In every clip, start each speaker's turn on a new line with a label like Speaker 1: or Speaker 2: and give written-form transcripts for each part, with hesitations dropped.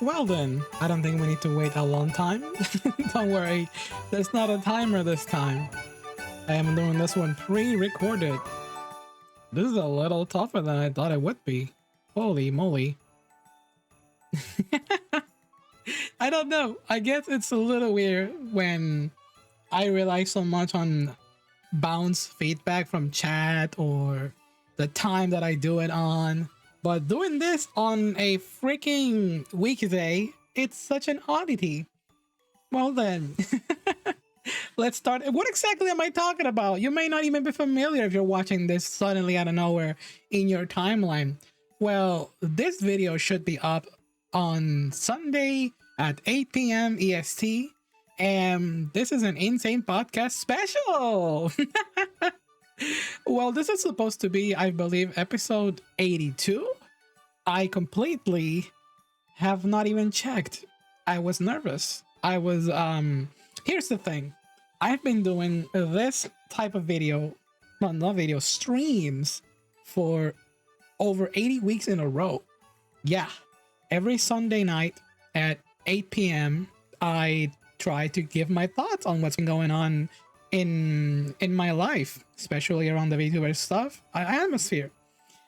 Speaker 1: Well then, I don't think we need to wait a long time. Don't worry, there's not a timer this time. I am doing this one pre-recorded. This is a little tougher than I thought it would be. Holy moly. I don't know. I guess it's a little weird when I rely so much on bounce feedback from chat or the time that I do it on. But doing this on a freaking weekday, it's such an oddity. Well then, let's start. What exactly am I talking about? You may not even be familiar if you're watching this suddenly out of nowhere in your timeline. Well, this video should be up on Sunday at 8 p.m. EST. And this is an IN-Sain podcast special. Well, this is supposed to be, I believe, episode 82. I completely have not even checked. I was nervous. Here's the thing. I've been doing this type of video, well, not video, streams for over 80 weeks in a row. Yeah. Every Sunday night at 8 p.m., I try to give my thoughts on what's been going on in my life, especially around the VTuber stuff, atmosphere.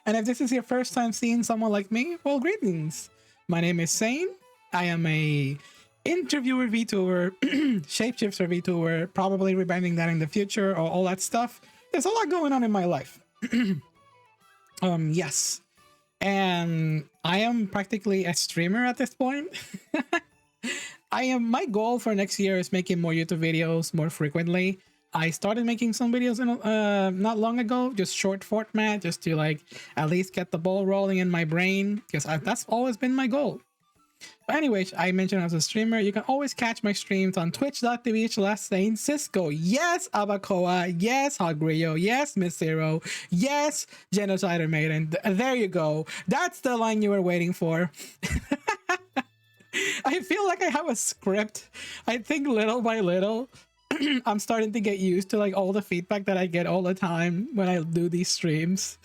Speaker 1: And if this is your first time seeing someone like me, well, greetings. My name is Sain. I am a interviewer VTuber, shapeshifter VTuber, probably rebranding that in the future or all that stuff. There's a lot going on in my life. Yes. And I am practically a streamer at this point. My goal for next year is making more YouTube videos more frequently. I started making some videos not long ago, just short format, just to like at least get the ball rolling in my brain, because that's always been my goal. But anyways, I mentioned as a streamer, you can always catch my streams on twitch.tv/Sain Cisco. Yes, Abacoa. Yes, Hogrio. Yes, Miss Zero. Yes, Genocider Maiden. There you go. That's the line you were waiting for. I feel like I have a script. I think little by little, I'm starting to get used to like all the feedback that I get all the time when I do these streams.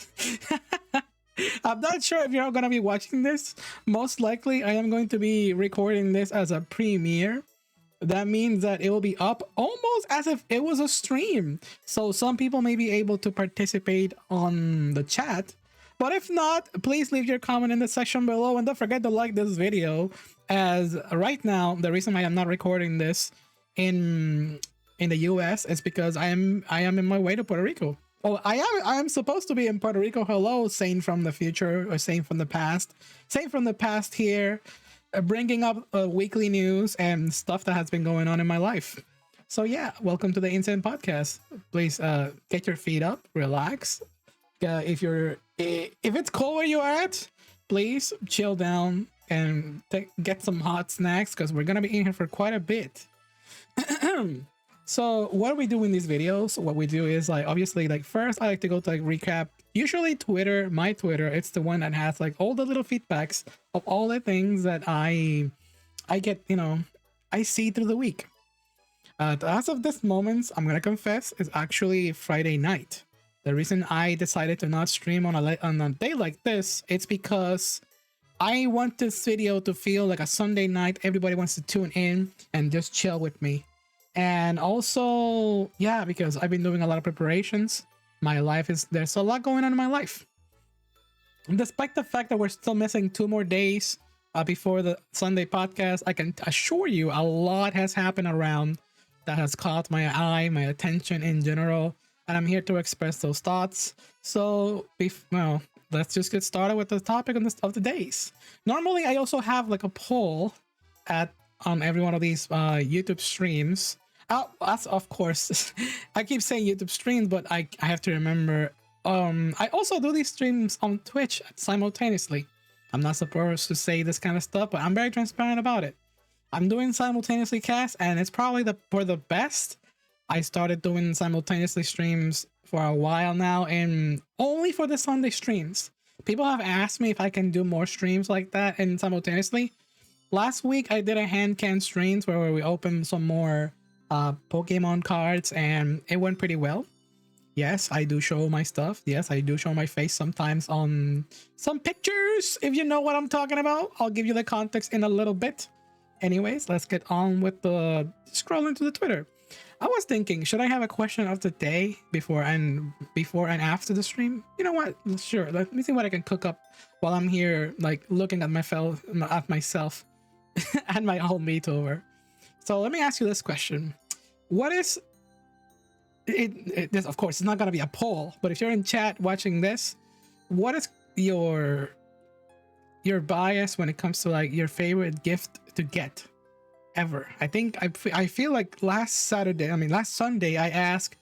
Speaker 1: I'm not sure if you're all going to be watching this. Most likely, I am going to be recording this as a premiere. That means that it will be up almost as if it was a stream. So some people may be able to participate on the chat. But if not, please leave your comment in the section below, and don't forget to like this video, as right now the reason I am not recording this in the US is because I am in my way to Puerto Rico. Oh, I am supposed to be in Puerto Rico. Hello, Sain from the future, or Sain from the past. Sain from the past here, bringing up weekly news and stuff that has been going on in my life. So yeah, welcome to the IN-Sain podcast. Please get your feet up, relax. If it's cold where you are at, please chill down and get some hot snacks, because we're gonna be in here for quite a bit. So what we do in these videos, what we do is like, obviously, like first I like to go to like recap, usually Twitter, my Twitter. It's the one that has like all the little feedbacks of all the things that I get, I see through the week. As of this moment, I'm gonna confess, it's actually Friday night. The reason I decided to not stream on a day like this, it's because I want this video to feel like a Sunday night. Everybody wants to tune in and just chill with me. And also, yeah, because I've been doing a lot of preparations. There's a lot going on in my life. And despite the fact that we're still missing 2 more days before the Sunday podcast, I can assure you a lot has happened around that has caught my eye, my attention in general. And I'm here to express those thoughts. So, let's just get started with the topic of the days. Normally, I also have like a poll on every one of these YouTube streams. That's of course, I keep saying YouTube streams, but I have to remember. I also do these streams on Twitch simultaneously. I'm not supposed to say this kind of stuff, but I'm very transparent about it. I'm doing simultaneously casts, and it's probably for the best. I started doing simultaneously streams for a while now, and only for the Sunday streams. People have asked me if I can do more streams like that and simultaneously. Last week I did a hand can streams where we opened some more Pokemon cards, and it went pretty well. Yes, I do show my stuff. Yes, I do show my face sometimes on some pictures. If you know what I'm talking about, I'll give you the context in a little bit. Anyways, let's get on with the scrolling to the Twitter. I was thinking, should I have a question of the day before and after the stream? You know what? Sure. Let me see what I can cook up while I'm here, like looking at myself and my whole VTuber. So let me ask you this question: what is this? Of course, it's not gonna be a poll, but if you're in chat watching this, what is your bias when it comes to like your favorite gift to get ever? I think I feel like last Sunday, I asked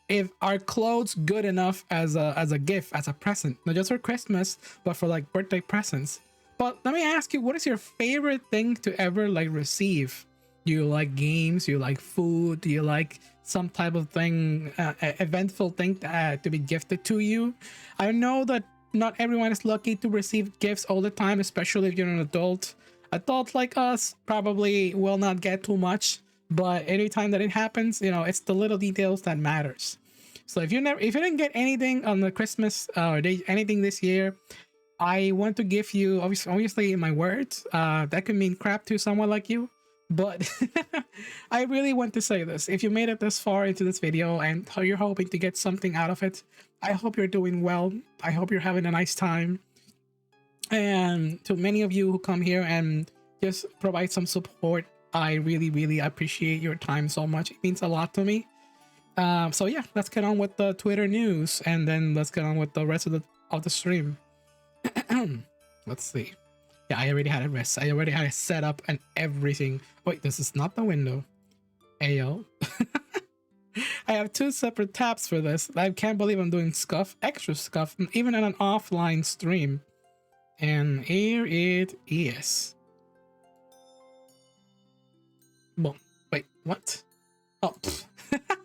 Speaker 1: if are clothes good enough as a gift, as a present, not just for Christmas, but for like birthday presents. But let me ask you, what is your favorite thing to ever like receive? Do you like games? Do you like food? Do you like some type of thing, eventful thing to be gifted to you? I know that not everyone is lucky to receive gifts all the time, especially if you're an adult. Adults like us probably will not get too much, but anytime that it happens, you know, it's the little details that matters. So if you didn't get anything on the Christmas or anything this year, I want to give you obviously my words. That could mean crap to someone like you, but I really want to say this. If you made it this far into this video and you're hoping to get something out of it, I hope you're doing well. I hope you're having a nice time. And to many of you who come here and just provide some support, I really, really appreciate your time so much. It means a lot to me. So yeah, let's get on with the Twitter news, and then let's get on with the rest of the stream. Let's see. Yeah, I already had I already had it set up and everything. Wait, this is not the window. Ayo. I have two separate tabs for this. I can't believe I'm doing extra scuff, even in an offline stream. And here it is. Boom. Wait, what? Oh,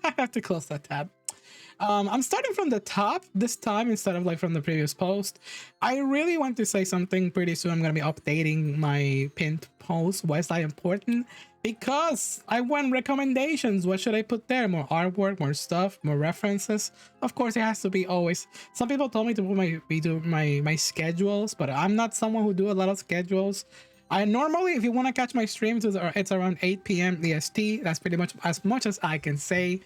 Speaker 1: I have to close that tab. I'm starting from the top this time instead of like from the previous post. I really want to say something pretty soon. I'm going to be updating my pinned post. Why is that important? Because I want recommendations. What should I put there? More artwork, more stuff, more references. Of course, it has to be always. Some people told me to put my schedules, but I'm not someone who do a lot of schedules. I normally, if you want to catch my streams, it's around 8 p.m. EST. That's pretty much as I can say.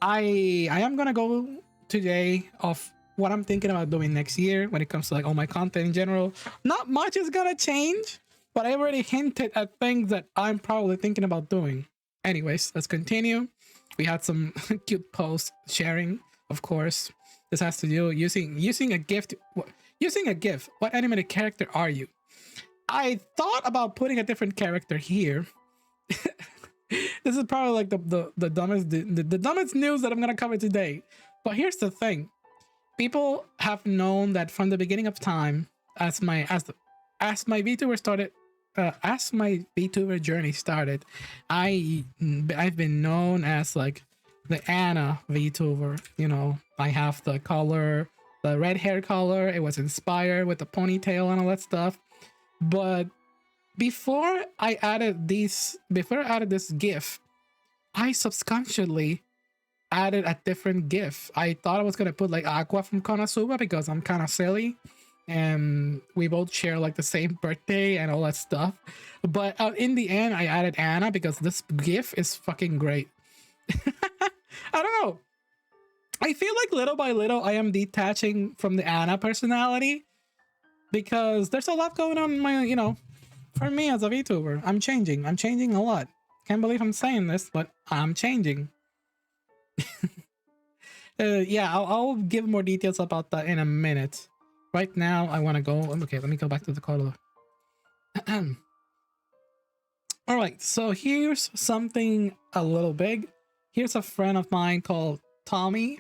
Speaker 1: I am gonna go today of what I'm thinking about doing next year when it comes to like all my content in general. Not much is gonna change, but I already hinted at things that I'm probably thinking about doing. Anyways, let's continue. We had some cute posts sharing, of course. This has to do using a gift. Using a GIF. What animated character are you? I thought about putting a different character here. This is probably like the dumbest news that I'm gonna cover today. But here's the thing: people have known that from the beginning of time, as my VTuber started, as my VTuber journey started, I've been known as like the Anna VTuber. You know, I have the color, the red hair color. It was inspired with the ponytail and all that stuff. But before I added this GIF, I subconsciously added a different GIF. I thought I was gonna put like Aqua from Konosuba because I'm kind of silly, and we both share like the same birthday and all that stuff. But in the end, I added Anna because this GIF is fucking great. I don't know. I feel like little by little I am detaching from the Anna personality because there's a lot going on in my, you know. For me as a VTuber, I'm changing a lot. Can't believe I'm saying this, but I'm changing. Yeah, I'll give more details about that in a minute. Right now, I want to go. Okay, let me go back to the color. All right, so here's something a little big. Here's a friend of mine called Tommy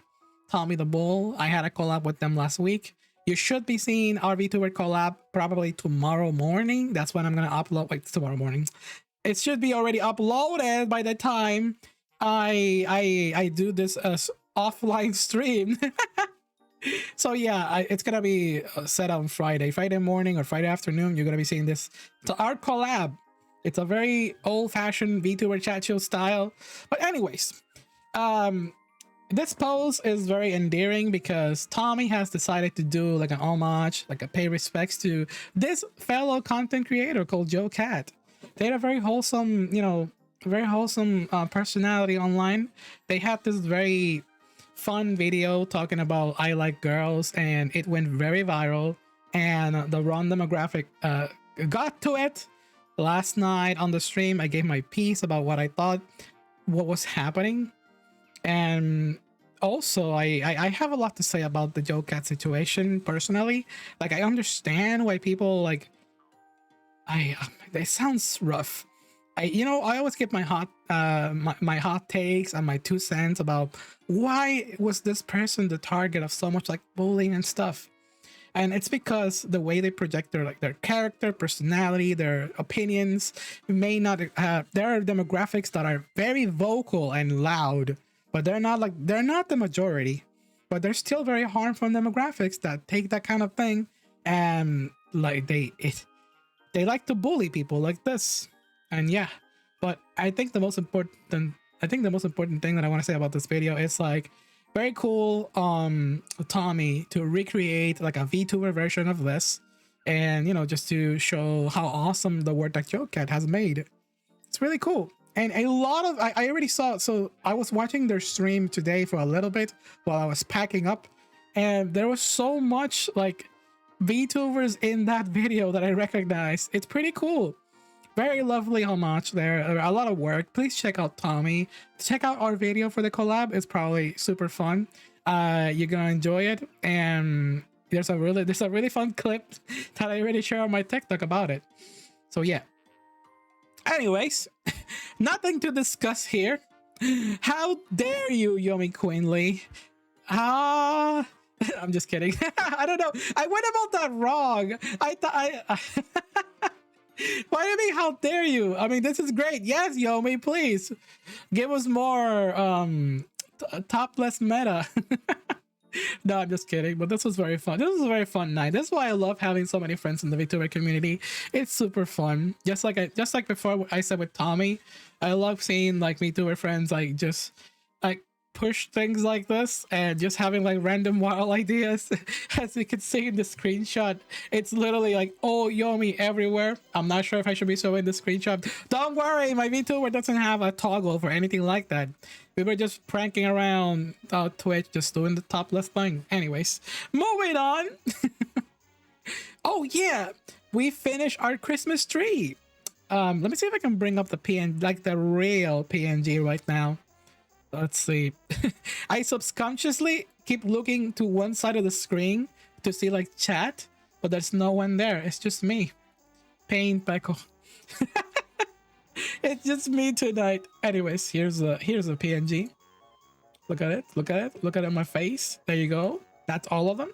Speaker 1: the Bull. I had a collab with them last week. You should be seeing our VTuber collab probably tomorrow morning. That's when I'm gonna upload. Wait, it's tomorrow morning. It should be already uploaded by the time I do this as offline stream. So yeah, it's gonna be set on Friday morning or Friday afternoon. You're gonna be seeing this. It's our collab. It's a very old-fashioned VTuber chat show style. But anyways, This post is very endearing because Tommy has decided to do like an homage, like a pay respects to this fellow content creator called Joe Cat. They had a very wholesome, very wholesome personality online. They had this very fun video talking about I like girls, and it went very viral. And the wrong demographic got to it. Last night on the stream, I gave my piece about what I thought, what was happening, and also I have a lot to say about the Joe Cat situation personally. Like, I understand why people like it sounds rough. I always get my hot my hot takes and my 2 cents about why was this person the target of so much like bullying and stuff. And it's because the way they project their character, personality, their opinions may not there are demographics that are very vocal and loud, but they're not the majority, but they're still very harmful demographics that take that kind of thing, and like they like to bully people like this. And yeah, but I think the most important thing that I want to say about this video is like, very cool Tommy to recreate like a VTuber version of this, and just to show how awesome the work that Joe Cat has made. It's really cool. And a lot of I already saw, so I was watching their stream today for a little bit while I was packing up, and there was so much like VTubers in that video that I recognized. It's pretty cool. Very lovely homage there. A lot of work. Please check out Tommy. Check out our video for the collab. It's probably super fun. You're gonna enjoy it. And there's a really fun clip that I already shared on my TikTok about it. So yeah. Anyways, nothing to discuss here. How dare you, Yomi Quinley? I'm just kidding. I don't know. I went about that wrong. Why do you mean, how dare you? I mean, this is great. Yes, Yomi, please give us more topless meta. No, I'm just kidding, but this was very fun. This was a very fun night. This is why I love having so many friends in the VTuber community. It's super fun. Just like before I said with Tommy, I love seeing like VTuber friends like just like push things like this and just having like random wild ideas. As you can see in the screenshot, it's literally like, oh, Yomi everywhere. I'm not sure if I should be showing the screenshot. Don't worry, my VTuber doesn't have a toggle for anything like that. We were just pranking around Twitch, just doing the topless thing. Anyways, moving on. Oh yeah, we finished our Christmas tree. Let me see if I can bring up the PNG, like the real PNG right now. Let's see. I subconsciously keep looking to one side of the screen to see like chat, but there's no one there. It's just me. Pain Peko. It's just me tonight. Anyways, here's a PNG. Look at it. Look at it. Look at it on my face. There you go. That's all of them.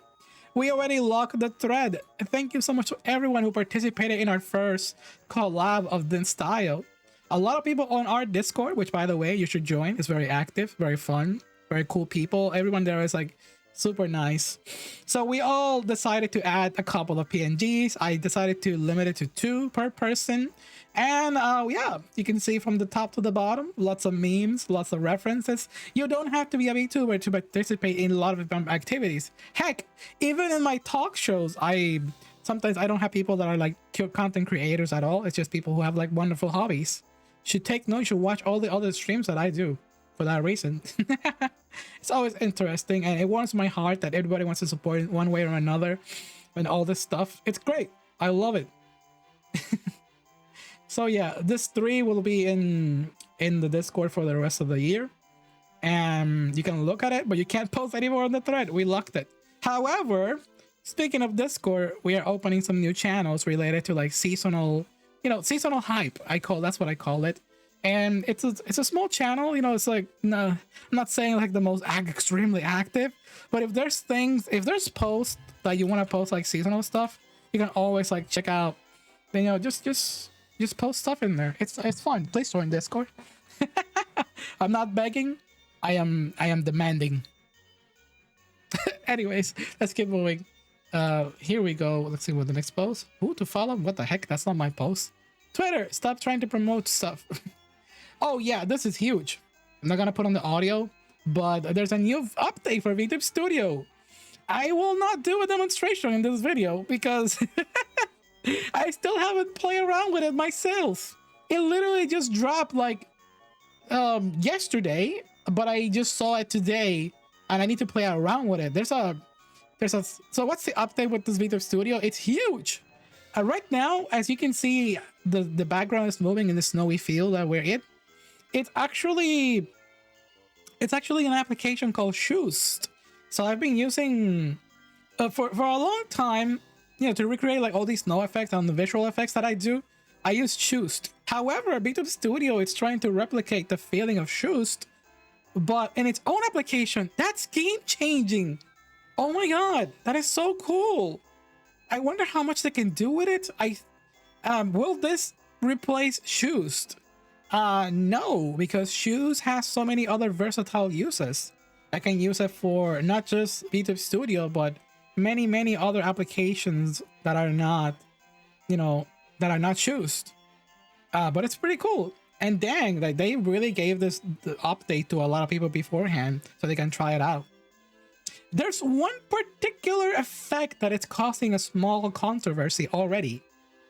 Speaker 1: We already locked the thread. Thank you so much to everyone who participated in our first collab of this style. A lot of people on our Discord, which by the way, you should join. It's very active, very fun, very cool people. Everyone there is like super nice. So we all decided to add a couple of PNGs. I decided to limit it to 2 per person. And yeah, you can see from the top to the bottom, lots of memes, lots of references. You don't have to be a VTuber to participate in a lot of activities. Heck, even in my talk shows, sometimes I don't have people that are like content creators at all. It's just people who have like wonderful hobbies. Should take note, you should watch all the other streams that I do for that reason. It's always interesting, and it warms my heart that everybody wants to support in one way or another and all this stuff. It's great. I love it. So yeah, this 3 will be in the Discord for the rest of the year, and you can look at it, but you can't post anymore on the thread. We locked it. However, speaking of Discord, we are opening some new channels related to like seasonal, seasonal hype. That's what I call it. And it's a small channel, it's like, no, I'm not saying like the most extremely active, but if there's posts that you want to post like seasonal stuff, you can always like check out, just post stuff in there. It's fun. Please join Discord. I'm not begging, I am demanding. Anyways, let's keep moving. Here we go. Let's see what the next post. Who to follow? What the heck? That's not my post. Twitter, stop trying to promote stuff. Oh yeah, this is huge. I'm not gonna put on the audio, but there's a new update for Vtube Studio. I will not do a demonstration in this video because I still haven't played around with it myself. It literally just dropped like yesterday, but I just saw it today and I need to play around with it. So what's the update with this Vtube Studio? It's huge. Right now, as you can see, the background is moving in the snowy field that we're in. It's actually an application called Shoost. So I've been using for a long time, you know, to recreate like all these snow effects and the visual effects that I do. I use Shoost. However, Vtube Studio is trying to replicate the feeling of Shoost, but in its own application. That's game changing. Oh my god, that is so cool. I wonder how much they can do with it. Will this replace Shoost? No, because Shoost has so many other versatile uses. I can use it for not just Vtube Studio, but many other applications that are not, you know, that are not Shoost. But it's pretty cool. And dang, like they really gave the update to a lot of people beforehand so they can try it out. There's one particular effect that it's causing a small controversy already,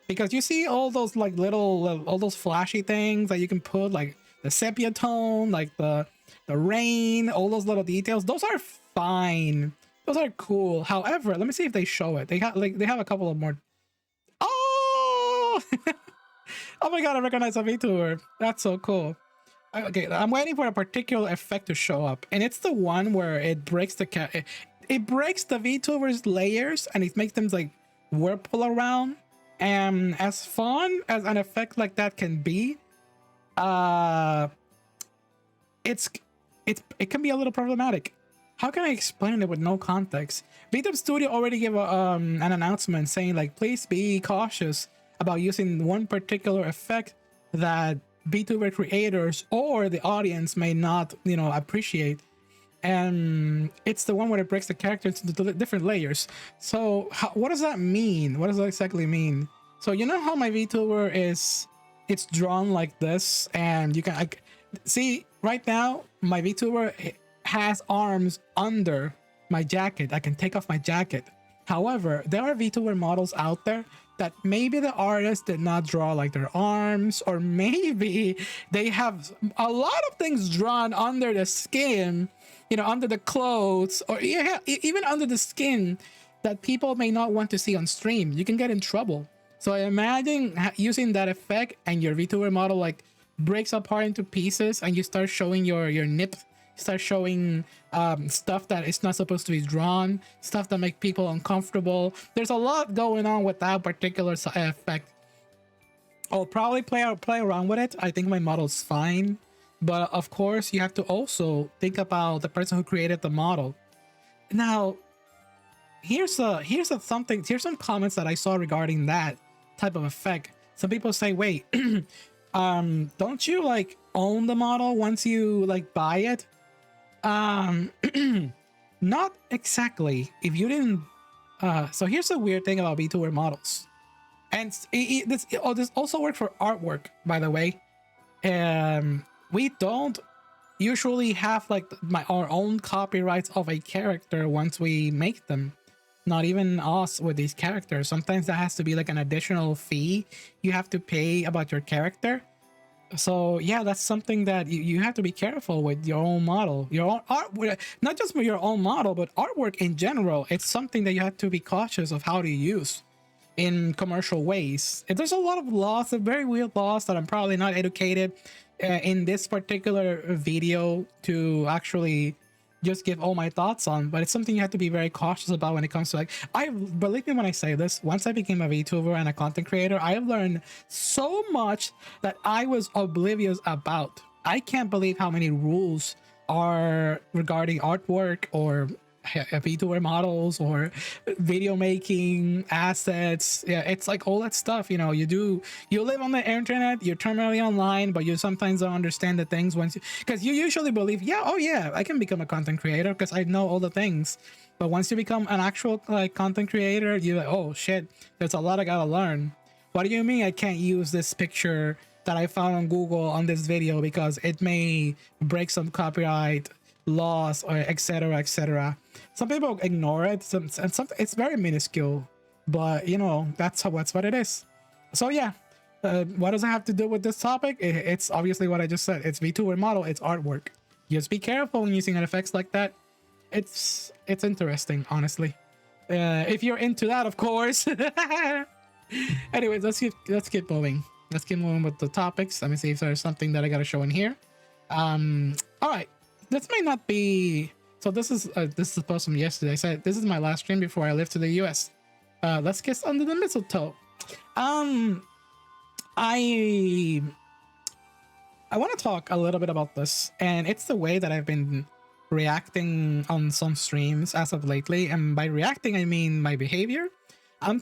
Speaker 1: because you see all those like little all those flashy things that you can put, like the sepia tone, like the rain, all those little details. Those are fine. Those are cool. However, let me see if they show it. They have a couple of more. Oh, oh my god! I recognize a VTuber. That's so cool. Okay, I'm waiting for a particular effect to show up, and it's the one where it breaks it breaks the VTuber's layers and it makes them like whirlpool around. And as fun as an effect like that can be, it can be a little problematic. How can I explain it with no context? Vtube Studio already gave an announcement saying like, please be cautious about using one particular effect that VTuber creators or the audience may not, you know, appreciate. And it's the one where it breaks the characters into different layers. So what does that mean? What does that exactly mean? So you know how my VTuber it's drawn like this, and you can see right now my VTuber has arms under my jacket. I can take off my jacket. However, there are VTuber models out there that maybe the artist did not draw like their arms, or maybe they have a lot of things drawn under the skin, you know, under the clothes, or yeah, even under the skin that people may not want to see on stream. You can get in trouble. So imagine using that effect and your VTuber model like breaks apart into pieces and you start showing your nips, start showing stuff that is not supposed to be drawn, stuff that make people uncomfortable. There's a lot going on with that particular effect. I'll probably play around with it. I think my model's fine, but of course you have to also think about the person who created the model. Now, here's some comments that I saw regarding that type of effect. Some people say, wait, don't you like own the model once you like buy it? Not exactly. If you didn't, so here's the weird thing about VTuber models, and this also works for artwork, by the way. We don't usually have like our own copyrights of a character once we make them. Not even us with these characters. Sometimes that has to be like an additional fee you have to pay about your character. So yeah, that's something that you have to be careful with your own model, your own art, not just with your own model, but artwork in general. It's something that you have to be cautious of how to use in commercial ways. There's a lot of laws, a very weird laws that I'm probably not educated in this particular video to actually just give all my thoughts on, but it's something you have to be very cautious about when it comes to like, believe me when I say this, once I became a VTuber and a content creator, I have learned so much that I was oblivious about. I can't believe how many rules are regarding artwork or VTuber models or video making assets. Yeah, it's like all that stuff, you know, you live on the internet, you're terminally online, but you sometimes don't understand the things once because you usually believe, yeah, oh yeah, I can become a content creator because I know all the things. But once you become an actual like content creator, you're like, oh shit, there's a lot I gotta learn. What do you mean I can't use this picture that I found on Google on this video because it may break some copyright loss, or etc., etc. Some people ignore it, and some it's very minuscule, but you know that's what it is. So yeah, what does it have to do with this topic? It's obviously what I just said. It's VTuber model. It's artwork. Just be careful when using effects like that. It's interesting, honestly. If you're into that, of course. Anyways, let's keep moving. Let's keep moving with the topics. Let me see if there's something that I gotta show in here. All right. This may not be. So this is a post from yesterday. I said this is my last stream before I leave to the US. Let's kiss under the mistletoe. I want to talk a little bit about this, and it's the way that I've been reacting on some streams as of lately. And by reacting, I mean my behavior. I'm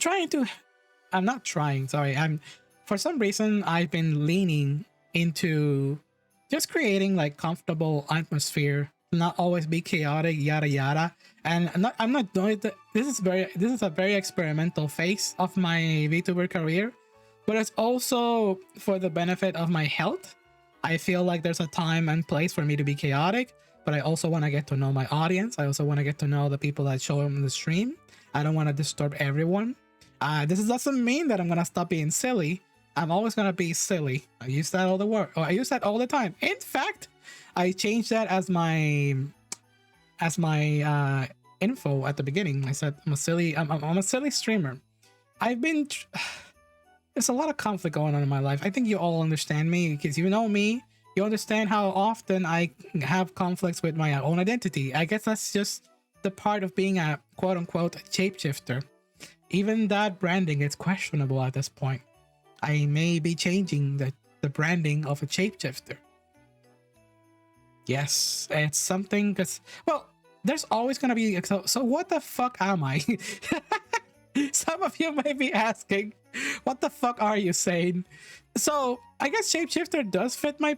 Speaker 1: not trying, sorry. For some reason, I've been leaning into just creating like comfortable atmosphere, not always be chaotic, yada yada. And I'm not doing it. This is a very experimental phase of my VTuber career, but it's also for the benefit of my health. I feel like there's a time and place for me to be chaotic, but I also want to get to know my audience. I also want to get to know the people that show up in the stream. I don't want to disturb everyone. This doesn't mean that I'm gonna stop being silly. I'm always gonna be silly. I use that all I use that all the time. In fact, I changed that as my info at the beginning. I said I'm a silly streamer. There's a lot of conflict going on in my life. I think you all understand me because you know me. You understand how often I have conflicts with my own identity. I guess that's just the part of being a quote unquote shapeshifter. Even that branding is questionable at this point. I may be changing the branding of a shapeshifter. Yes, it's something because, well, there's always going to be, so what the fuck am I? Some of you may be asking, what the fuck are you saying? So I guess shapeshifter does fit my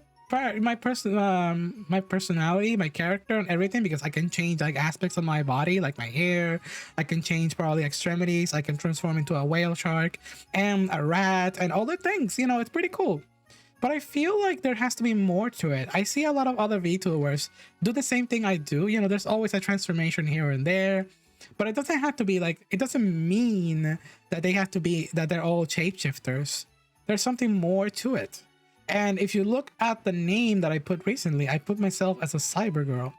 Speaker 1: personality, my character, and everything, because I can change like aspects of my body, like my hair. I can change probably extremities. I can transform into a whale shark and a rat and all the things. You know, it's pretty cool. But I feel like there has to be more to it. I see a lot of other VTubers do the same thing I do. You know, there's always a transformation here and there, but it doesn't have to be like, it doesn't mean that they're all shapeshifters. There's something more to it. And if you look at the name that I put recently, I put myself as a cyber girl.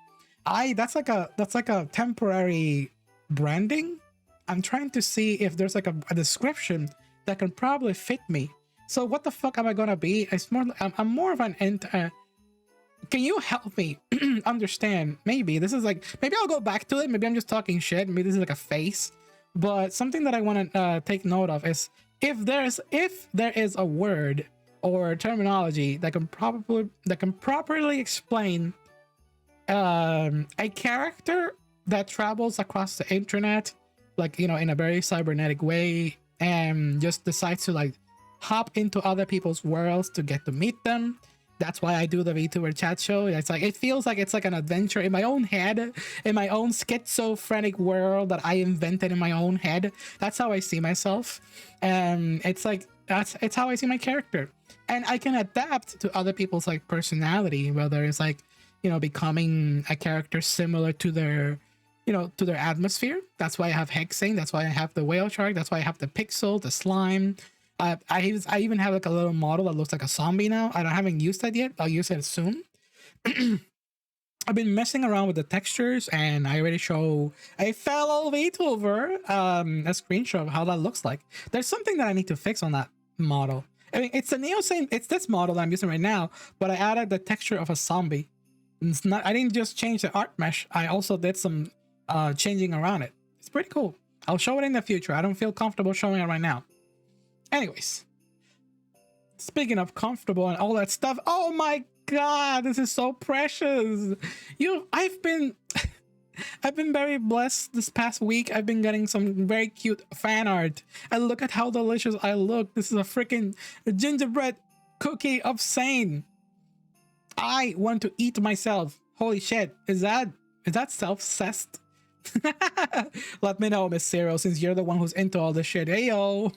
Speaker 1: That's like a temporary branding. I'm trying to see if there's like a description that can probably fit me. So what the fuck am I gonna be? I'm more of an can you help me understand? Maybe this is like, maybe I'll go back to it. Maybe I'm just talking shit. Maybe this is like a face. But something that I want to take note of is if there is a word or terminology that can properly explain a character that travels across the internet, like, you know, in a very cybernetic way, and just decides to like hop into other people's worlds to get to meet them. That's why I do the VTuber chat show. It's like, it feels like it's like an adventure in my own head, in my own schizophrenic world that I invented in my own head. That's how I see myself. And it's like, it's how I see my character. And I can adapt to other people's like personality, whether it's like, you know, becoming a character similar to their, you know, to their atmosphere. That's why I have hexing. That's why I have the whale shark. That's why I have the pixel, the slime. I even have like a little model that looks like a zombie now. I haven't used that yet. I'll use it soon. I've been messing around with the textures, and I already show a fellow VTuber a screenshot of how that looks like. There's something that I need to fix on that model. I mean, it's a IN-Sain. It's this model that I'm using right now, but I added the texture of a zombie. It's not. I didn't just change the art mesh. I also did some changing around it. It's pretty cool. I'll show it in the future. I don't feel comfortable showing it right now. Anyways, speaking of comfortable and all that stuff, oh my god, this is so precious. I've been very blessed this past week. I've been getting some very cute fan art, and look at how delicious I look. This is a freaking gingerbread cookie of IN-Sain. I want to eat myself. Holy shit, is that self-cessed? Let me know, Miss Zero, since you're the one who's into all this shit. Hey yo.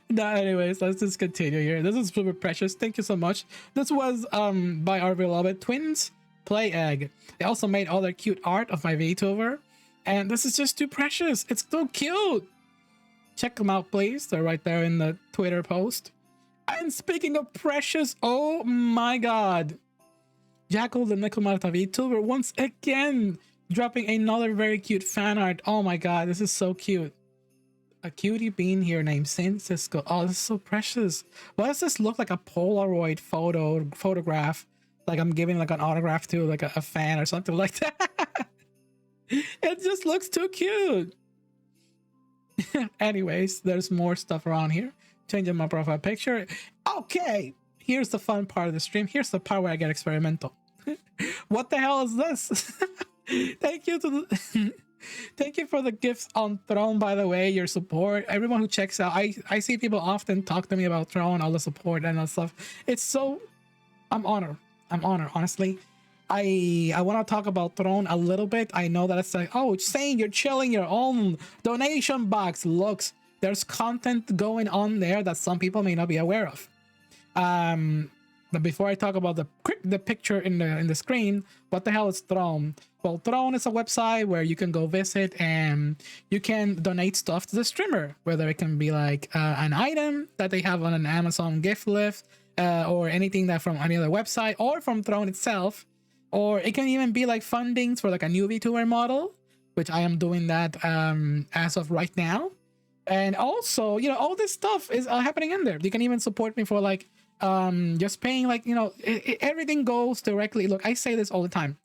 Speaker 1: No, anyways, let's just continue here. This is super precious. Thank you so much. This was by our beloved twins, Play Egg. They also made all their cute art of my VTuber. And this is just too precious. It's so cute. Check them out, please. They're right there in the Twitter post. And speaking of precious, oh my god. Jackal the Nickel Marta VTuber once again dropping another very cute fan art. Oh my god, this is so cute. A cutie bean here named Saint Cisco. Oh, this is so precious. Why does this look like a Polaroid photograph? Like I'm giving like an autograph to like a fan or something like that. It just looks too cute. Anyways, there's more stuff around here. Changing my profile picture. Okay, here's the fun part of the stream. Here's the part where I get experimental. What the hell is this? Thank you to the thank you for the gifts on Throne, by the way, your support. Everyone who checks out, I see people often talk to me about Throne, all the support and all stuff. It's so, I'm honored, honestly. I want to talk about Throne a little bit. I know that it's like, oh, saying you're chilling your own donation box. Looks, there's content going on there that some people may not be aware of. But before I talk about the picture in the screen, what the hell is Throne? Well, Throne is a website where you can go visit and you can donate stuff to the streamer, whether it can be like an item that they have on an Amazon gift list, or anything that from any other website or from Throne itself, or it can even be like fundings for like a new VTuber model, which I am doing that as of right now. And also, you know, all this stuff is happening in there. You can even support me for like just paying, like, you know, everything goes directly. Look, I say this all the time.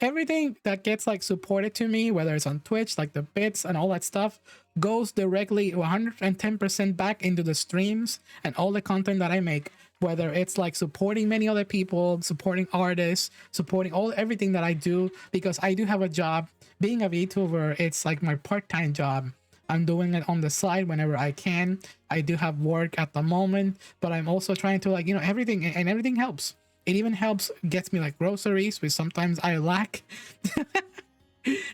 Speaker 1: Everything that gets like supported to me, whether it's on Twitch, like the bits and all that stuff, goes directly 110% back into the streams and all the content that I make, whether it's like supporting many other people, supporting artists, supporting everything that I do, because I do have a job. Being a VTuber, it's like my part-time job. I'm doing it on the side whenever I can. I do have work at the moment, but I'm also trying to, like, you know, everything, and everything helps. It even helps, gets me like groceries, which sometimes I lack.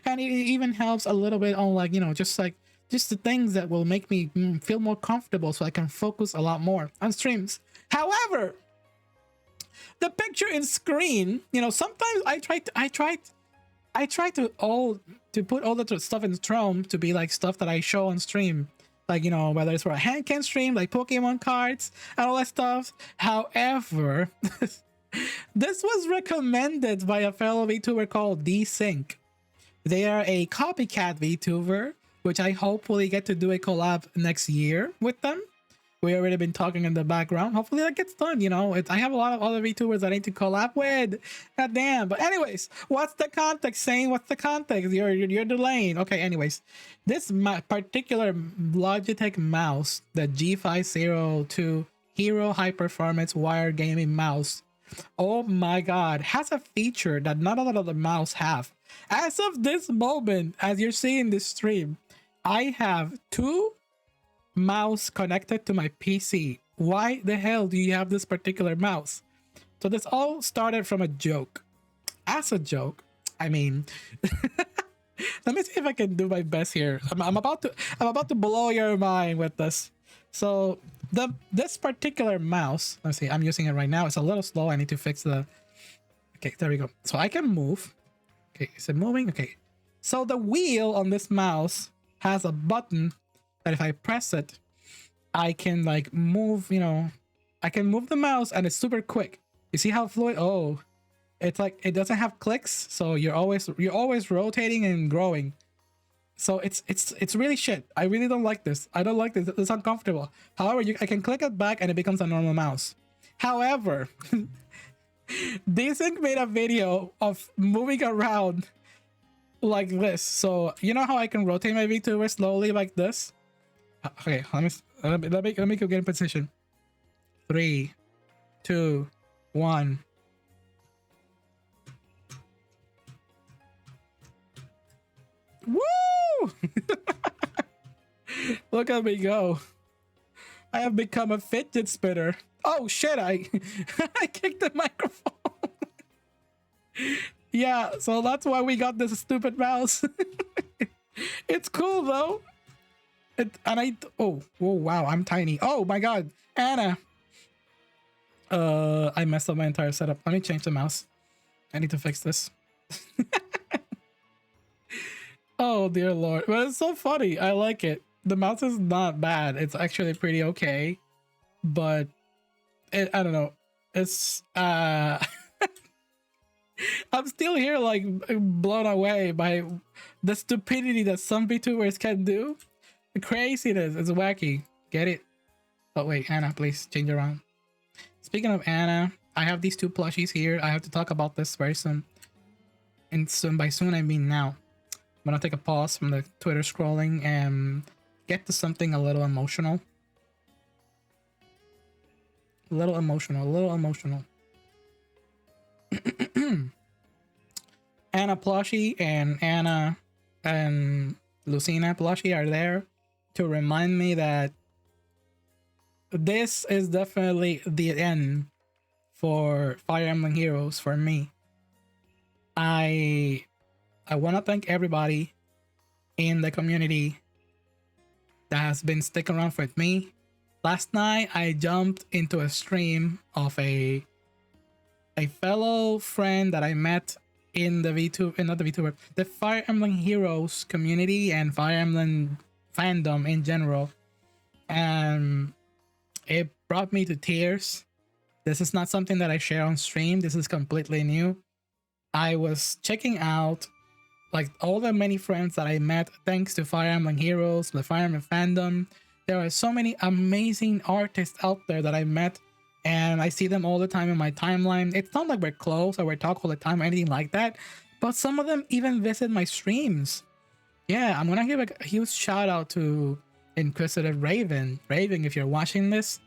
Speaker 1: And it even helps a little bit on, like, you know, just the things that will make me feel more comfortable so I can focus a lot more on streams. However, the picture in screen, you know, sometimes I try to put all the stuff in Throne to be like stuff that I show on stream. Like, you know, whether it's for a handcan stream, like Pokemon cards and all that stuff. However, this was recommended by a fellow VTuber called D-Sync. They are a copycat VTuber, which I hopefully get to do a collab next year with them. We already been talking in the background. Hopefully that gets done, you know. I have a lot of other VTubers that I need to collab with. God damn. But anyways, what's the context, Saying? What's the context? You're delaying. Okay, anyways. This particular Logitech mouse, the G502 Hero High Performance Wire Gaming Mouse, oh my god, has a feature that not a lot of the mouse have. As of this moment, as you're seeing this stream, I have two mouse connected to my PC. Why the hell do you have this particular mouse? So this all started from a joke. As a joke, I mean, let me see if I can do my best here. I'm about to blow your mind with this. So this particular mouse, let's see, I'm using it right now. It's a little slow. I need to fix the. Okay, there we go. So I can move. Okay, is it moving? Okay. So the wheel on this mouse has a button that if I press it, I can like move, you know, I can move the mouse and it's super quick. You see how fluid? Oh, it's like, it doesn't have clicks. So you're always rotating and growing. So it's really shit. I really don't like this. I don't like this. It's uncomfortable. However, I can click it back and it becomes a normal mouse. However, D-Sync made a video of moving around like this. So you know how I can rotate my VTuber slowly like this? Okay, let me go get in position. 3, 2, 1. Woo! Look at me go. I have become a fidget spinner. Oh shit, I kicked the microphone. Yeah, so that's why we got this stupid mouse. It's cool though. Oh wow, I'm tiny. Oh my god, Anna. I messed up my entire setup. Let me change the mouse. I need to fix this. Oh dear lord. But it's so funny. I like it. The mouse is not bad. It's actually pretty okay. But I don't know. It's I'm still here like blown away by the stupidity that some VTubers can do. The craziness. It's wacky. Get it? Oh wait, Anna, please change around. Speaking of Anna, I have these two plushies here. I have to talk about this very soon. And soon, by soon I mean now. I'm gonna take a pause from the Twitter scrolling and get to something a little emotional. A little emotional. Anna plushie and Anna and Lucina plushie are there to remind me that this is definitely the end for Fire Emblem Heroes for me. I want to thank everybody in the community that has been sticking around with me. Last night I jumped into a stream of a fellow friend that I met in the VTube, not the VTuber, the Fire Emblem Heroes community and Fire Emblem fandom in general. And it brought me to tears. This is not something that I share on stream. This is completely new. I was checking out like all the many friends that I met thanks to Fire Emblem Heroes, the Fire Emblem fandom. There are so many amazing artists out there that I met, and I see them all the time in my timeline. It's not like we're close or we talk all the time or anything like that, but some of them even visit my streams. Yeah, I'm gonna give a huge shout out to Inquisitive Raven. Raven, if you're watching this,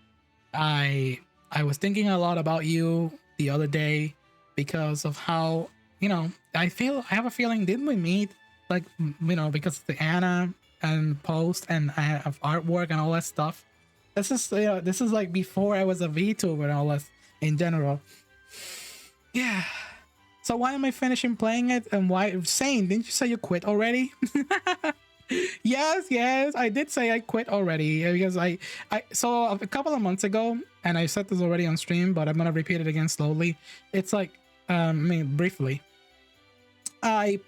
Speaker 1: I was thinking a lot about you the other day because of how, you know, I have a feeling, didn't we meet like, you know, because of the Anna and post and I have artwork and all that stuff. This is, you know, this is like before I was a VTuber and all that in general. Yeah. So why am I finishing playing it, and why? Sain, didn't you say you quit already? Yes, I did say I quit already because I so a couple of months ago, and I said this already on stream, but I'm gonna repeat it again slowly. It's like, I mean, briefly. I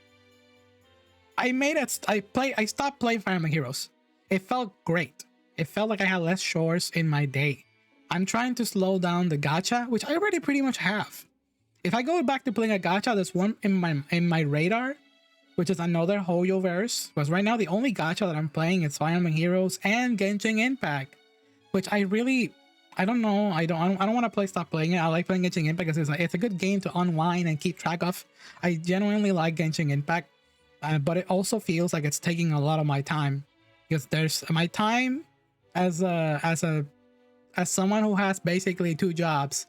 Speaker 1: stopped playing Fire Emblem Heroes. It felt great. It felt like I had less chores in my day. I'm trying to slow down the gacha, which I already pretty much have. If I go back to playing a gacha, there's one in my radar, which is another Hoyoverse. Because right now the only gacha that I'm playing is Fire Emblem Heroes and Genshin Impact, which I don't know. I don't want to stop playing it. I like playing Genshin Impact because it's a good game to unwind and keep track of. I genuinely like Genshin Impact, but it also feels like it's taking a lot of my time because there's my time as someone who has basically 2 jobs.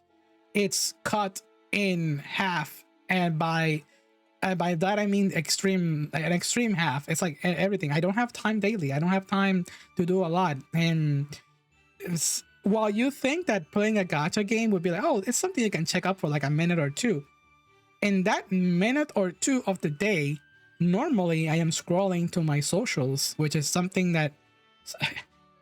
Speaker 1: It's cut in half, and by that I mean an extreme half. It's like everything. I don't have time daily. I don't have time to do a lot. And while you think that playing a gacha game would be like, oh, it's something you can check up for like a minute or two, in that minute or two of the day, normally I am scrolling to my socials, which is something that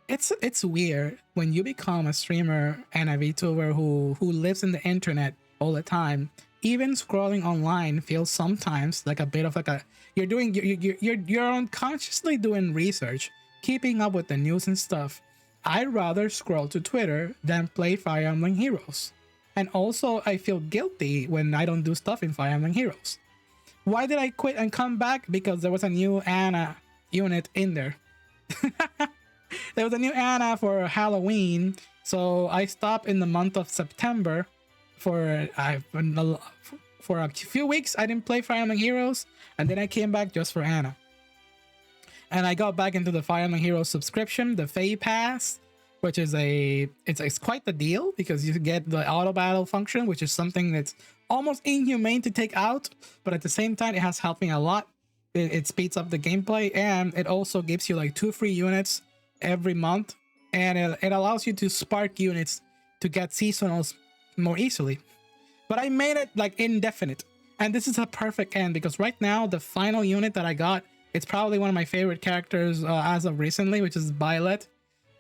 Speaker 1: it's weird when you become a streamer and a VTuber who lives in the internet all the time. Even scrolling online feels sometimes like a bit of like a you're unconsciously doing research, keeping up with the news and stuff. I'd rather scroll to Twitter than play Fire Emblem Heroes. And also I feel guilty when I don't do stuff in Fire Emblem Heroes. Why did I quit and come back? Because there was a new Anna unit in there. There was a new Anna for Halloween, so I stopped in the month of September for a few weeks. I didn't play Fire Emblem Heroes, and then I came back just for Anna. And I got back into the Fire Emblem Heroes subscription, the Fae Pass, which is it's quite the deal because you get the auto battle function, which is something that's almost inhumane to take out, but at the same time it has helped me a lot. It speeds up the gameplay, and it also gives you like 2 free units every month, and it allows you to spark units to get seasonals more easily. But I made it like indefinite, and this is a perfect end because right now the final unit that I got, it's probably one of my favorite characters as of recently, which is Violet.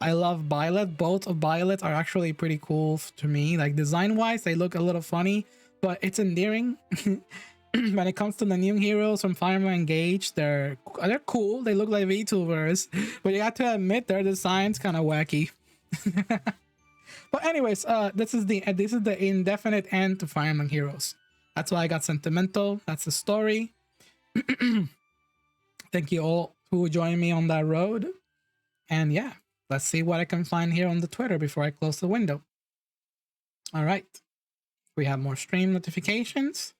Speaker 1: I love Violet. Both of Violets are actually pretty cool to me. Like design wise, they look a little funny, but it's endearing. When it comes to the new heroes from Fire Emblem Engage, they're cool. They look like VTubers, but you have to admit their design's kind of wacky. But anyways, this is the indefinite end to Fire Emblem Heroes. That's why I got sentimental. That's the story. Thank you all who joined me on that road. And yeah, let's see what I can find here on the Twitter before I close the window. All right. We have more stream notifications.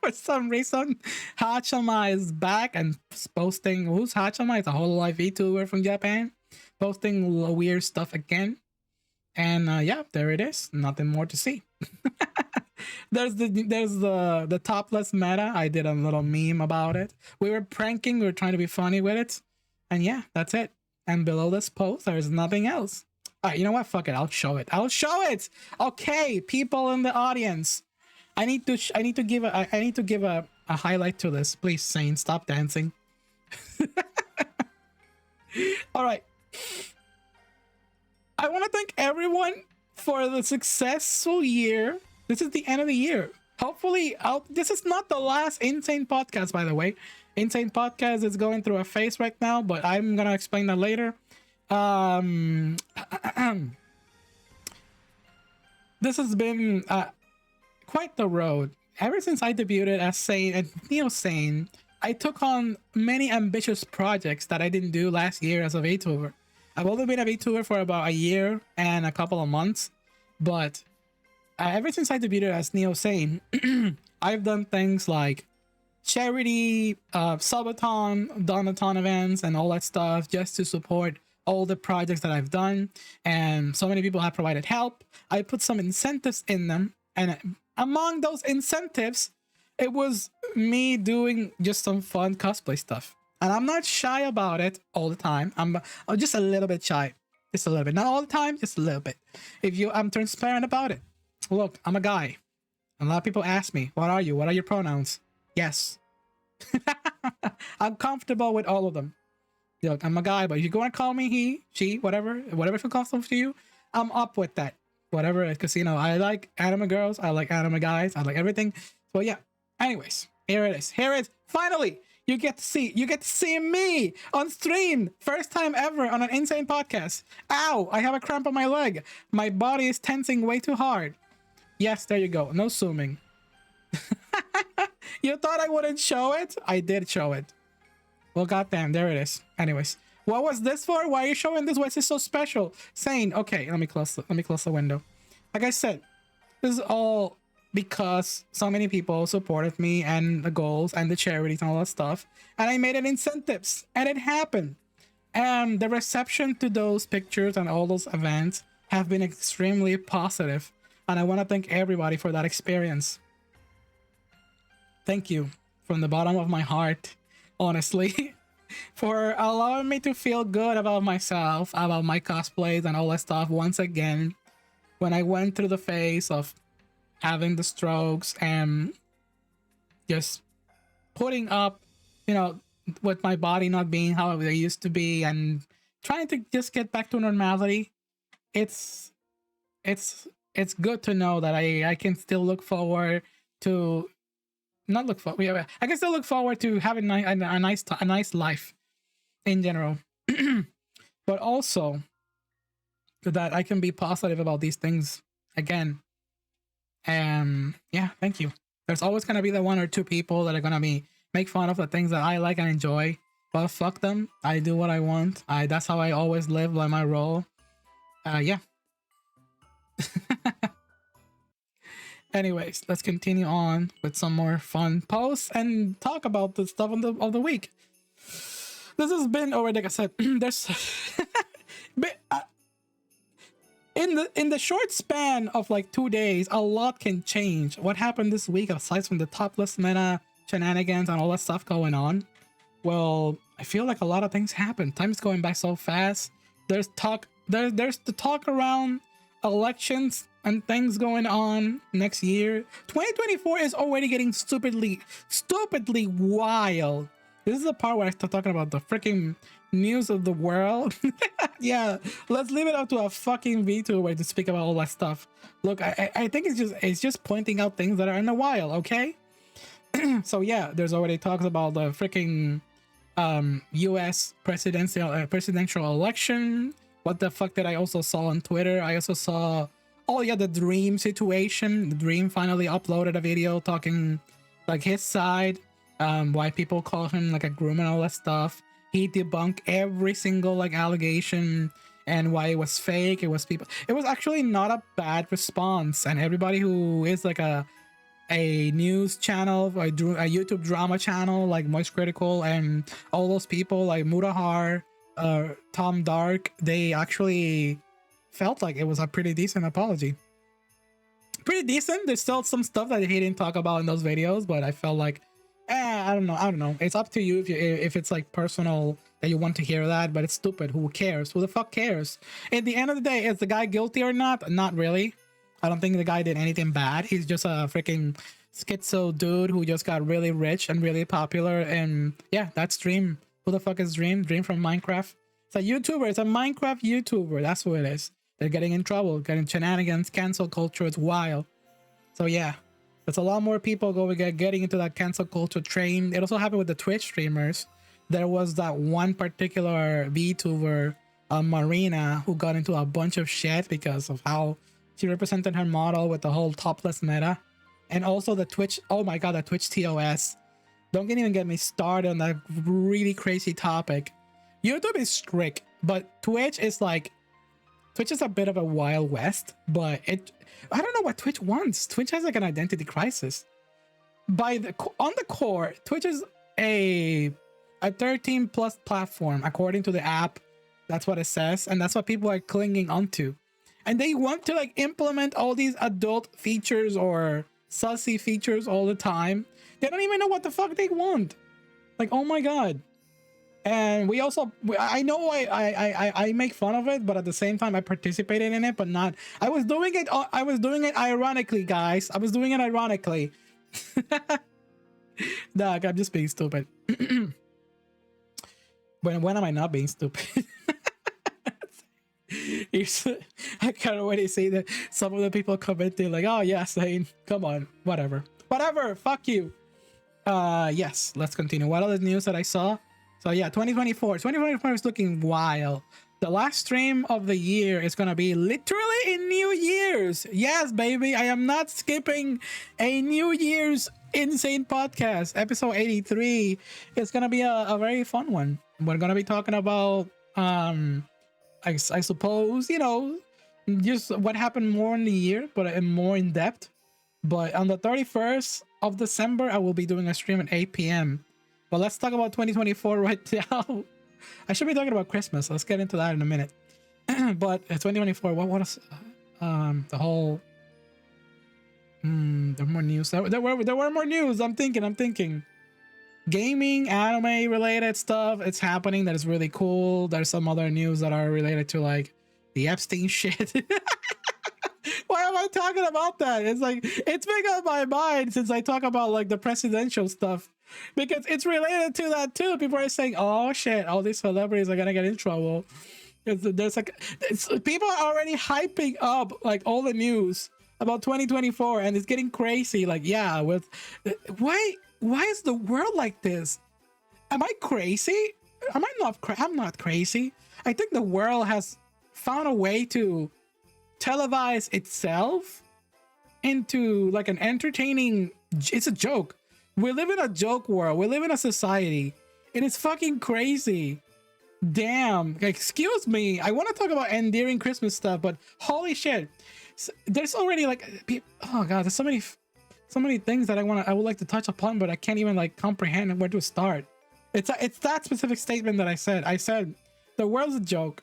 Speaker 1: For some reason, Hachama is back and posting. Who's Hachama? It's a whole life VTuber from Japan. Posting weird stuff again. And yeah, there it is. Nothing more to see. there's the topless meta. I did a little meme about it. We were pranking. We were trying to be funny with it. And yeah, that's it. And below this post, there's nothing else. All right, you know what? Fuck it. I'll show it. I'll show it. Okay, people in the audience. I need to give a highlight to this. Please, Sain, stop dancing. All right. I want to thank everyone for the successful year. This is the end of the year. Hopefully, this is not the last IN-Sain podcast, by the way. IN-Sain podcast is going through a phase right now, but I'm gonna explain that later. This has been quite the road. Ever since I debuted as Sain and IN-Sain, I took on many ambitious projects that I didn't do last year as a VTuber. I've only been a VTuber for about a year and a couple of months, but ever since I debuted as IN-Sain, I've done things like charity, subathon, donathon events, and all that stuff just to support all the projects that I've done. And so many people have provided help. I put some incentives in them, and among those incentives, it was me doing just some fun cosplay stuff. And I'm not shy about it all the time. I'm just a little bit shy. Just a little bit. Not all the time, just a little bit. I'm transparent about it. Look, I'm a guy. A lot of people ask me, what are you? What are your pronouns? Yes. I'm comfortable with all of them. Look, I'm a guy, but if you're going to call me he, she, whatever feels comfortable to you, I'm up with that. Whatever, because, you know, I like anime girls. I like anime guys. I like everything. So, yeah. Anyways, here it is. Here it is. Finally, you get to see me on stream. First time ever on an IN-Sain podcast. Ow, I have a cramp on my leg. My body is tensing way too hard. Yes, there you go. No zooming. You thought I wouldn't show it? I did show it. Well, goddamn, there it is. Anyways, what was this for? Why are you showing this? Why is this so special? Sain, okay, let me close the window. Like I said, this is all because so many people supported me and the goals and the charities and all that stuff, and I made it incentives, and it happened. And the reception to those pictures and all those events have been extremely positive, and I want to thank everybody for that experience. Thank you from the bottom of my heart, honestly, for allowing me to feel good about myself, about my cosplays and all that stuff once again. When I went through the phase of having the strokes and just putting up, you know, with my body not being how it used to be and trying to just get back to normality, it's good to know that I can still look forward to I can still look forward to having a nice life in general, but also that I can be positive about these things again. And yeah, thank you. There's always gonna be the one or two people that are gonna make fun of the things that I like and enjoy. But fuck them. I do what I want. That's how I always live by my role. Yeah. Anyways, let's continue on with some more fun posts and talk about the stuff of the week. This has been already, like I said, there's in the short span of like 2 days, a lot can change. What happened this week, aside from the topless meta shenanigans and all that stuff going on? Well, I feel like a lot of things happen. Time's going by so fast. There's the talk around elections and things going on next year. 2024 is already getting stupidly wild. This is the part where I start talking about the freaking news of the world. Yeah, let's leave it up to a fucking VTuber to speak about all that stuff. Look, I think it's just pointing out things that are in the wild, okay? So yeah, there's already talks about the freaking US presidential election. What the fuck did I also saw on Twitter? I also saw, oh yeah, the Dream situation. The Dream finally uploaded a video talking like his side, why people call him like a groom and all that stuff. He debunked every single like allegation and why it was fake. It was people. It was actually not a bad response, and everybody who is like a news channel, a YouTube drama channel like Moist Critical, and all those people like Mutahar, Tom Dark, they actually felt like it was a pretty decent apology. Pretty decent. There's still some stuff that he didn't talk about in those videos, but I felt like, I don't know. It's up to you if it's like personal that you want to hear that, but it's stupid. Who cares? Who the fuck cares? At the end of the day, is the guy guilty or not? Not really. I don't think the guy did anything bad. He's just a freaking schizo dude who just got really rich and really popular. And yeah, that's Dream. Who the fuck is Dream? Dream from Minecraft. It's a YouTuber. It's a Minecraft YouTuber. That's who it is. They're getting in trouble, getting shenanigans, cancel culture. It's wild. So yeah, there's a lot more people getting into that cancel culture train. It also happened with the Twitch streamers. There was that one particular VTuber, Marina, who got into a bunch of shit because of how she represented her model with the whole topless meta. And also the Twitch, oh my god, the Twitch TOS. Don't even get me started on that really crazy topic. YouTube is strict, but Twitch is a bit of a wild west, but I don't know what Twitch wants. Twitch has like an identity crisis. On the core, Twitch is a 13 plus platform according to the app. That's what it says, and that's what people are clinging onto. And they want to like implement all these adult features or sussy features all the time. They don't even know what the fuck they want. Like, oh my god. And I know I make fun of it, but at the same time I participated in it, but not. I was doing it ironically, guys. I was doing it ironically. Doc, I'm just being stupid. when am I not being stupid? I can't already see that some of the people commenting like, oh yeah, saying, come on, whatever, fuck you. Yes, let's continue. What other news that I saw? So yeah, 2024 is looking wild. The last stream of the year is gonna be literally in New Year's. Yes, baby, I am not skipping a New Year's IN-Sain podcast. Episode 83 is gonna be a very fun one. We're gonna be talking about I suppose, just what happened more in the year, but more in depth. But on the 31st of December, I will be doing a stream at 8 p.m. But let's talk about 2024 right now. I should be talking about Christmas. Let's get into that in a minute. But 2024, what is the whole? There were more news. There were more news. I'm thinking. Gaming, anime related stuff. It's happening. That is really cool. There's some other news that are related to like the Epstein shit. Why am I talking about that? It's like it's been on my mind since I talk about like the presidential stuff. Because it's related to that too. People are saying, "Oh shit, all these celebrities are gonna get in trouble." People are already hyping up like all the news about 2024, and it's getting crazy. Like, yeah, why is the world like this? Am I crazy? I'm not crazy. I think the world has found a way to televise itself into like an entertaining. It's a joke. We live in a joke world. We live in a society. It is fucking crazy. Damn. Excuse me. I want to talk about endearing Christmas stuff, but holy shit. There's already like, oh god, there's so many things that I would like to touch upon, but I can't even like comprehend where to start. It's that specific statement that I said. I said the world's a joke.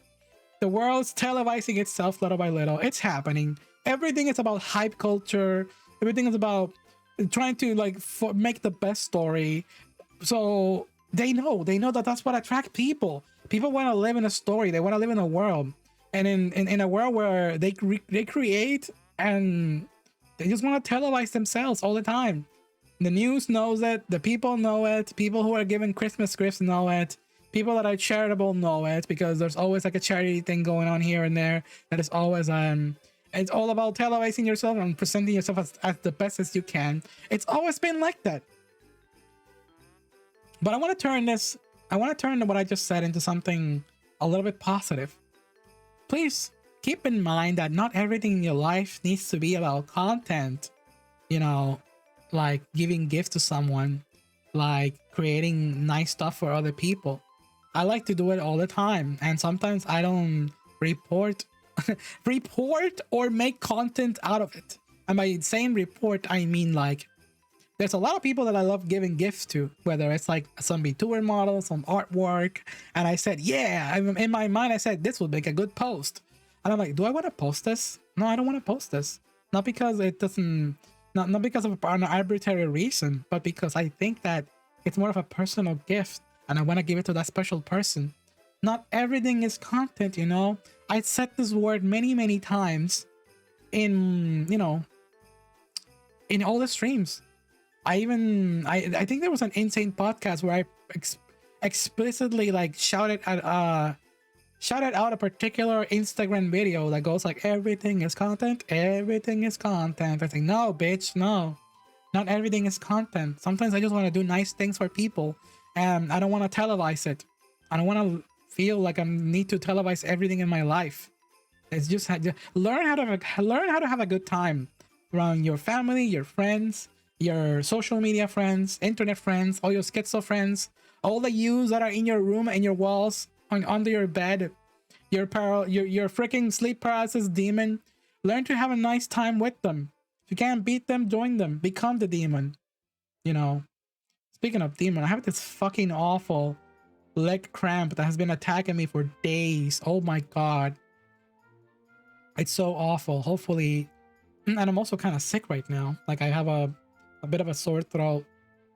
Speaker 1: The world's televising itself little by little. It's happening. Everything is about hype culture. Everything is about trying to like make the best story. So they know that that's what attracts people. People want to live in a story. They want to live in a world, and in a world where they create and they just want to televise themselves all the time. The news knows it. The people know it. People who are giving Christmas gifts know it. People that are charitable know it, because there's always like a charity thing going on here and there. That is always it's all about televising yourself and presenting yourself as the best as you can. It's always been like that. But I want to turn what I just said into something a little bit positive. Please keep in mind that not everything in your life needs to be about content. You know, like giving gifts to someone, like creating nice stuff for other people. I like to do it all the time, and sometimes I don't report or make content out of it. And by saying report, I mean like there's a lot of people that I love giving gifts to, whether it's like some Vtube models, some artwork, and I said, yeah, in my mind I said this would make a good post, and I'm like, do I want to post this? No, I don't want to post this. Not because it doesn't, not because of an arbitrary reason, but because I think that it's more of a personal gift, and I want to give it to that special person. Not everything is content, you know. I said this word many times in, you know, in all the streams. I think there was an IN-Sain podcast where I explicitly like shouted out a particular Instagram video that goes like, everything is content, everything is content. I think, no, bitch, no, not everything is content. Sometimes I just want to do nice things for people, and I don't want to televise it. I don't want to feel like I need to televise everything in my life. It's just learn how to have a good time around your family, your friends, your social media friends, internet friends, all your schizo friends, all the yous that are in your room and your walls, under your bed, your freaking sleep paralysis demon. Learn to have a nice time with them. If you can't beat them, join them. Become the demon. You know. Speaking of demon, I have this fucking awful leg cramp that has been attacking me for days. Oh my god. It's so awful. Hopefully, and I'm also kind of sick right now. Like I have a bit of a sore throat.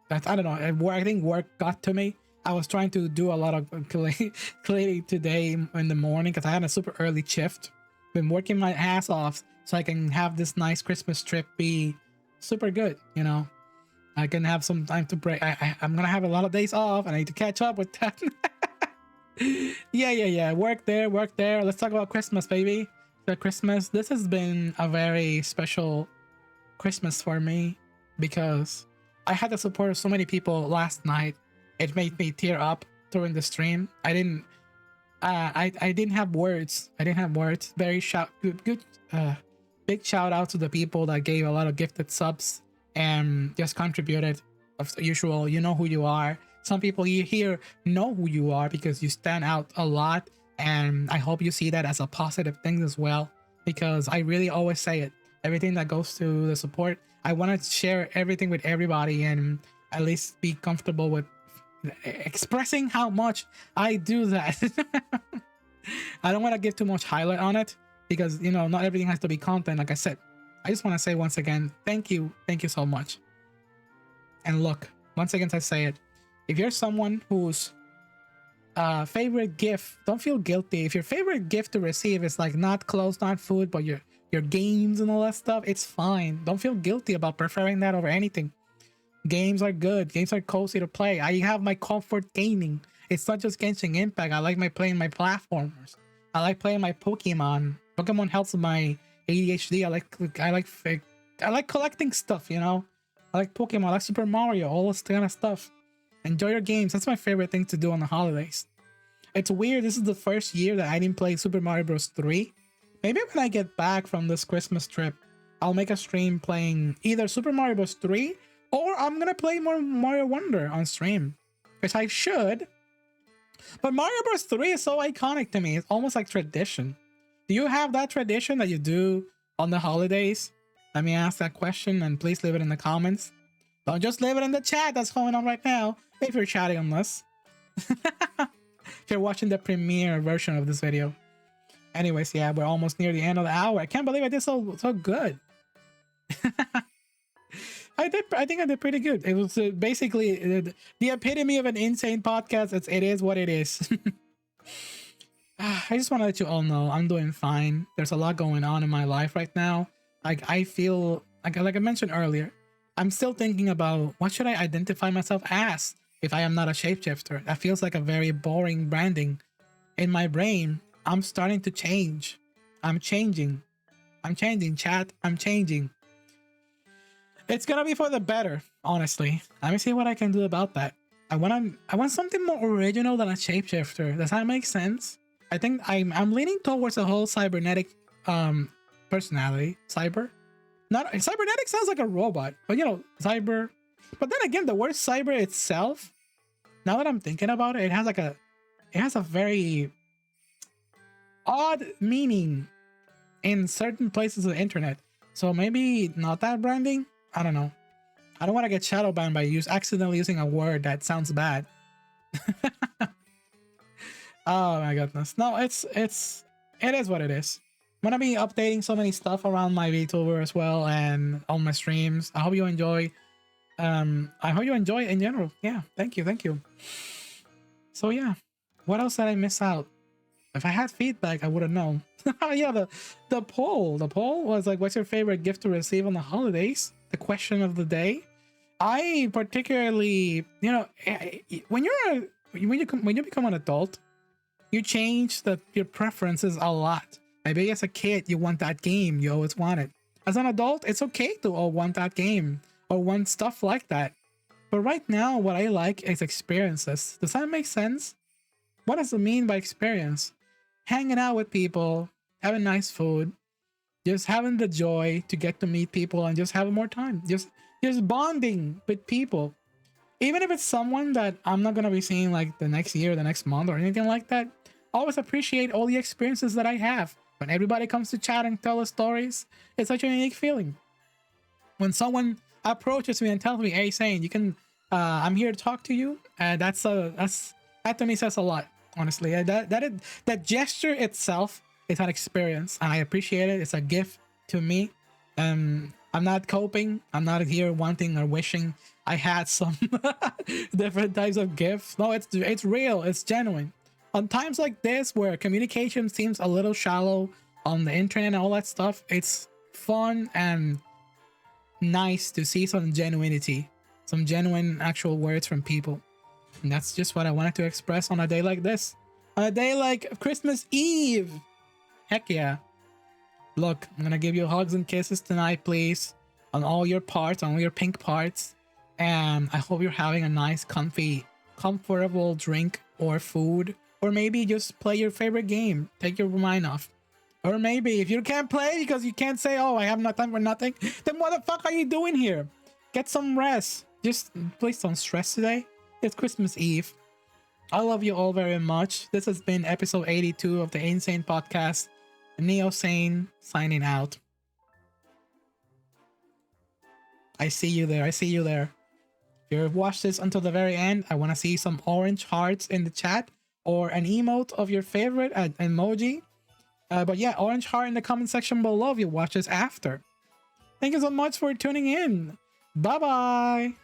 Speaker 1: That's, I don't know. I think work got to me. I was trying to do a lot of cleaning today in the morning because I had a super early shift. Been working my ass off so I can have this nice Christmas trip be super good, you know. I can have some time to break. I'm gonna have a lot of days off, and I need to catch up with that. yeah. Work there. Let's talk about Christmas, baby. So Christmas. This has been a very special Christmas for me because I had the support of so many people last night. It made me tear up during the stream. I didn't have words. Very big shout out to the people that gave a lot of gifted subs and just contributed as usual. You know who you are. Some people you here know who you are because you stand out a lot, and I hope you see that as a positive thing as well, because I really always say it. Everything that goes to the support, I want to share everything with everybody and at least be comfortable with expressing how much I do that. I don't want to give too much highlight on it because, you know, not everything has to be content. Like I said, I just want to say once again, thank you so much. And look, once again I say it, if you're someone whose favorite gift, don't feel guilty if your favorite gift to receive is like not clothes, not food, but your games and all that stuff. It's fine. Don't feel guilty about preferring that over anything. Games are good. Games are cozy to play. I have my comfort gaming. It's not just Genshin Impact. I like playing my platformers. I like playing my Pokemon. Pokemon helps with my ADHD. I like collecting stuff, you know. I like Pokemon. I like Super Mario. All this kind of stuff. Enjoy your games. That's my favorite thing to do on the holidays. It's weird. This is the first year that I didn't play Super Mario Bros. 3. Maybe when I get back from this Christmas trip, I'll make a stream playing either Super Mario Bros. 3 or I'm gonna play more Mario Wonder on stream, which I should. But Mario Bros. 3 is so iconic to me. It's almost like tradition. Do you have that tradition that you do on the holidays? Let me ask that question, and please leave it in the comments. Don't just leave it in the chat that's going on right now, if you're chatting on this. If you're watching the premiere version of this video. Anyways, yeah, we're almost near the end of the hour. I can't believe I did so good. I think I did pretty good. It was basically the epitome of an IN-Sain podcast. It is what it is. I just want to let you all know I'm doing fine. There's a lot going on in my life right now. Like I feel like I mentioned earlier, I'm still thinking about what should I identify myself as if I am not a shapeshifter. That feels like a very boring branding. In my brain, I'm starting to change. I'm changing. I'm changing, chat. I'm changing. It's gonna be for the better, honestly. Let me see what I can do about that. I want something more original than a shapeshifter. Does that make sense? I think I'm leaning towards a whole cybernetic personality. Not cybernetic sounds like a robot, but you know, cyber. But then again, the word cyber itself, now that I'm thinking about it, it has a very odd meaning in certain places of the internet. So maybe not that branding. I don't know. I don't want to get shadow banned by accidentally using a word that sounds bad. Oh my goodness. No, it is what it is. I'm gonna be updating so many stuff around my VTuber as well and on my streams. I hope you enjoy. I hope you enjoy in general. Yeah, thank you. So yeah, what else did I miss out? If I had feedback, I would have known. Yeah, the poll was like, what's your favorite gift to receive on the holidays? The question of the day. I particularly, you know, when you become an adult, you change your preferences a lot. Maybe as a kid, you want that game, you always want it. As an adult, it's okay to want that game or want stuff like that. But right now, what I like is experiences. Does that make sense? What does it mean by experience? Hanging out with people, having nice food, just having the joy to get to meet people and just having more time. Just bonding with people. Even if it's someone that I'm not going to be seeing like the next year, the next month or anything like that, I always appreciate all the experiences that I have. When everybody comes to chat and tell us stories, it's such a unique feeling. When someone approaches me and tells me, "Hey, Sain, you can, I'm here to talk to you," that to me says a lot. Honestly, that gesture itself is an experience, and I appreciate it. It's a gift to me. I'm not coping. I'm not here wanting or wishing I had some different types of gifts. No, it's real. It's genuine. On times like this, where communication seems a little shallow on the internet and all that stuff, it's fun and nice to see some genuinity, some genuine actual words from people. And that's just what I wanted to express on a day like this. On a day like Christmas Eve. Heck yeah. Look, I'm gonna give you hugs and kisses tonight, please. On all your parts, on all your pink parts. And I hope you're having a nice, comfortable drink or food. Or maybe just play your favorite game. Take your mind off. Or maybe if you can't play because you can't say, "Oh, I have no time for nothing," then what the fuck are you doing here? Get some rest. Just please don't stress today. It's Christmas Eve. I love you all very much. This has been episode 82 of the IN-Sain podcast. Neo-Sain signing out. I see you there. If you've watched this until the very end, I want to see some orange hearts in the chat or an emote of your favorite emoji. But yeah, orange heart in the comment section below if you watch this after. Thank you so much for tuning in. Bye-bye.